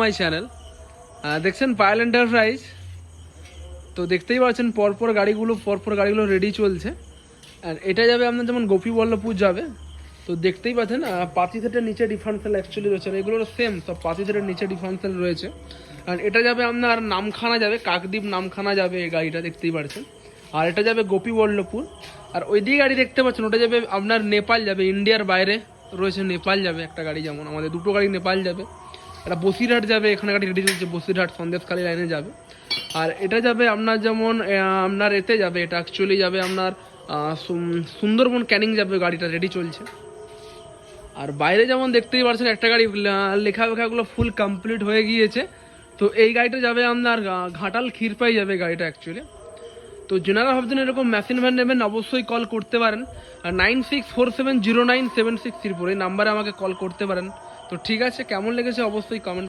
My channel দেখছেন Payel enterprise. তো দেখতেই পাচ্ছেন পরপর গাড়িগুলো রেডি চলছে। আর এটা যাবে আপনার যেমন গোপীবল্লভপুর যাবে। তো দেখতেই পাচ্ছেন পাতি সেটের নিচে ডিফারেন্সিয়াল অ্যাকচুয়ালি রয়েছে, আর এগুলোর সেম সব পাতি সেটের নিচে ডিফারেন্সিয়াল রয়েছে। আর এটা যাবে আপনার নামখানা যাবে, কাকদ্বীপ নামখানা যাবে এই গাড়িটা দেখতেই পাচ্ছেন। আর এটা যাবে গোপীবল্লভপুর। আর ওইদিকে গাড়ি দেখতে পাচ্ছেন ওটা যাবে আপনার নেপাল যাবে, ইন্ডিয়ার বাইরে রয়েছে নেপাল যাবে একটা গাড়ি, যেমন আমাদের দুটো গাড়ি নেপাল যাবে। এটা বসিরহাট যাবে, এখানে গাড়ি রেডি চলছে, বসিরহাট সন্দেশখালী লাইনে যাবে। আর এটা যাবে আপনার যেমন আপনার এতে যাবে, এটা অ্যাকচুয়ালি যাবে আপনার সুন্দরবন ক্যানিং যাবে, গাড়িটা রেডি চলছে। আর বাইরে যেমন দেখতেই পাচ্ছেন একটা গাড়ি লেখাগুলো ফুল কমপ্লিট হয়ে গিয়েছে। তো এই গাড়িটা যাবে আপনার ঘাটাল ক্ষীরপাই যাবে গাড়িটা অ্যাকচুয়ালি। তো যেনারা ভাবছেন এরকম মেশিন ভ্যান নেবেন অবশ্যই কল করতে পারেন। আর 9647097634 এই নাম্বারে আমাকে কল করতে পারেন। তো ঠিক আছে, কেমন লেগেছে অবশ্যই কমেন্ট